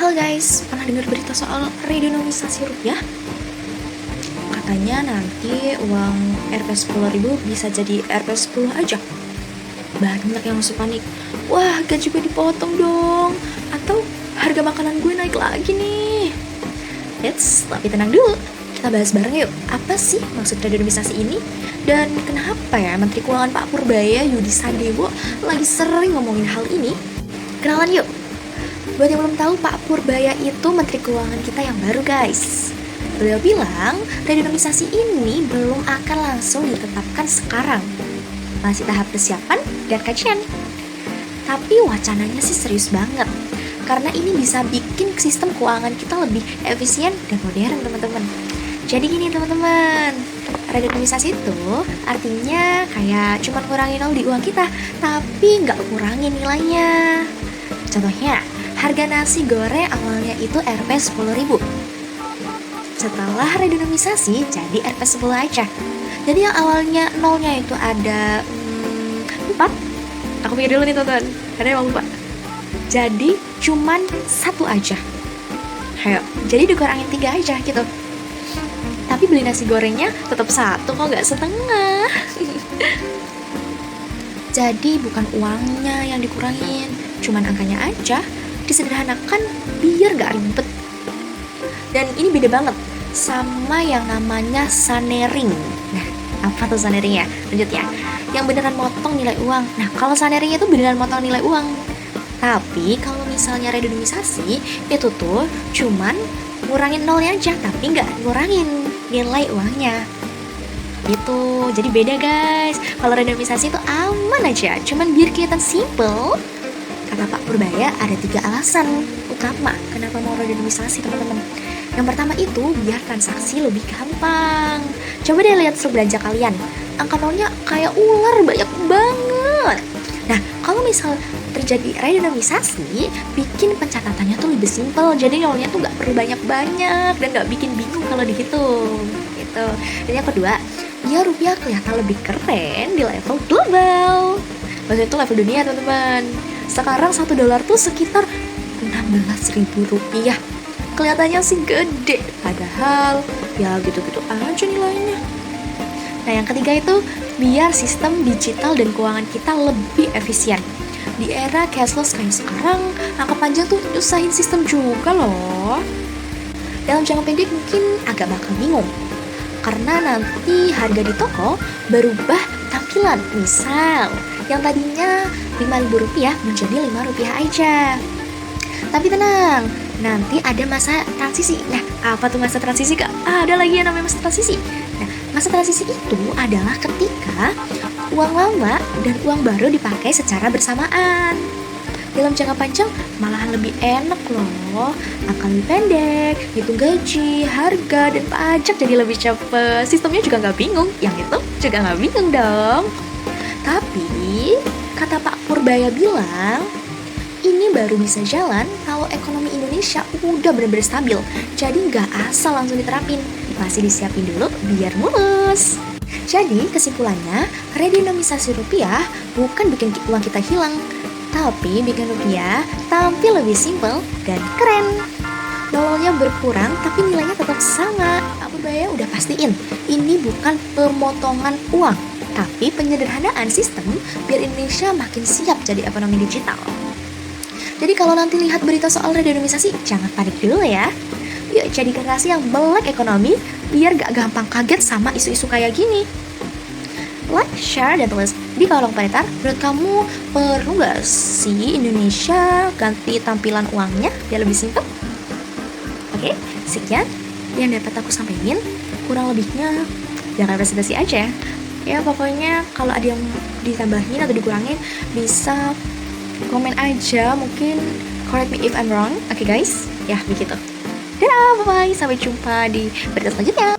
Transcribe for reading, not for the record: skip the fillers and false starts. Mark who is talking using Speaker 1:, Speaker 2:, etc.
Speaker 1: Halo guys, pernah dengar berita soal redenomisasi rupiah? Katanya nanti uang Rp10.000 bisa jadi Rp10 aja. Banyak yang langsung panik. Wah, gaji gue dipotong dong. Atau harga makanan gue naik lagi nih. Tapi tenang dulu. Kita bahas bareng yuk. Apa sih maksud redenomisasi ini? Dan kenapa ya Menteri Keuangan Pak Purbaya Yudi Sadewo lagi sering ngomongin hal ini? Kenalan yuk. Buat yang belum tahu, Pak Purbaya itu Menteri Keuangan kita yang baru, guys. Beliau bilang, redenomisasi ini belum akan langsung ditetapkan sekarang. Masih tahap persiapan dan kajian. Tapi wacananya sih serius banget. Karena ini bisa bikin sistem keuangan kita lebih efisien dan modern, teman-teman. Jadi gini, teman-teman. Redenomisasi itu artinya kayak cuma ngurangin nol di uang kita, tapi nggak ngurangin nilainya. Contohnya, harga nasi goreng awalnya itu Rp10.000. Setelah redenomisasi jadi Rp10 aja. Jadi yang awalnya nolnya itu ada 4. Aku pikir dulu nih teman-teman, karena emang lupa. Jadi cuman 1 aja. Ayo, jadi dikurangin 3 aja gitu. Tapi beli nasi gorengnya tetap 1 kok, nggak setengah. Jadi bukan uangnya yang dikurangin, cuman angkanya aja disederhanakan biar gak ribet. Dan ini beda banget sama yang namanya sanering. Nah, apa tuh sanering ya? Lanjut ya. Yang beneran motong nilai uang. Nah, kalau sanering itu beneran motong nilai uang. Tapi kalau misalnya redenomisasi, itu tuh cuman ngurangin nolnya aja, tapi gak ngurangin nilai uangnya. Gitu. Jadi beda guys. Kalau redenomisasi itu aman aja, cuman biar kelihatan simple. Kata Pak Purbaya ada 3 alasan utama kenapa mau redenomisasi, teman-teman. Yang pertama itu biar transaksi lebih gampang. Coba deh lihat surat belanja kalian, angka nolnya kayak ular, banyak banget. Nah, kalau misal terjadi redenomisasi, bikin pencatatannya tuh lebih simpel. Jadi nolnya tuh gak perlu banyak-banyak dan gak bikin bingung kalau dihitung gitu. Dan yang kedua, biar rupiah kelihatan lebih keren di level global. Maksudnya itu level dunia, teman-teman. Sekarang $1 tuh sekitar Rp16.000. Kelihatannya sih gede, padahal ya gitu-gitu aja nilainya. Nah, yang ketiga itu biar sistem digital dan keuangan kita lebih efisien. Di era cashless kayak sekarang, angka panjang tuh nyusahin sistem juga loh. Dalam jangka pendek mungkin agak bakal bingung, karena nanti harga di toko berubah tampilan. Misal, yang tadinya Rp5.000 menjadi Rp5 aja. Tapi tenang, nanti ada masa transisi. Nah, apa tuh masa transisi, Kak? Ada lagi yang namanya masa transisi. Nah, masa transisi itu adalah ketika uang lama dan uang baru dipakai secara bersamaan. Dalam jangka panjang malahan lebih enak loh. Akan lebih pendek, hitung gaji, harga, dan pajak jadi lebih cepet. Sistemnya juga nggak bingung. Yang itu juga nggak bingung dong. Tapi, kata Pak Purbaya bilang, ini baru bisa jalan kalau ekonomi Indonesia udah benar-benar stabil. Jadi nggak asal langsung diterapin, masih disiapin dulu biar mulus. Jadi kesimpulannya, redenomisasi rupiah bukan bikin uang kita hilang, tapi bikin rupiah tampil lebih simpel dan keren. Nolnya berkurang tapi nilainya tetap sama. Pak Purbaya udah pastiin, ini bukan pemotongan uang, tapi penyederhanaan sistem biar Indonesia makin siap jadi ekonomi digital. Jadi kalau nanti lihat berita soal redenomisasi, jangan panik dulu ya. Yuk jadi generasi yang melek ekonomi, biar gak gampang kaget sama isu-isu kayak gini. Like, share, dan tulis di kolom komentar, menurut kamu perlu gak sih Indonesia ganti tampilan uangnya biar lebih simpel? Oke, sekian yang dapat aku sampaikan. Kurang lebihnya jangan presentasi aja ya. Pokoknya kalau ada yang ditambahin atau dikurangin bisa komen aja, mungkin correct me if I'm wrong. Oke guys, ya begitu. Dadah, bye-bye, sampai jumpa di berita selanjutnya.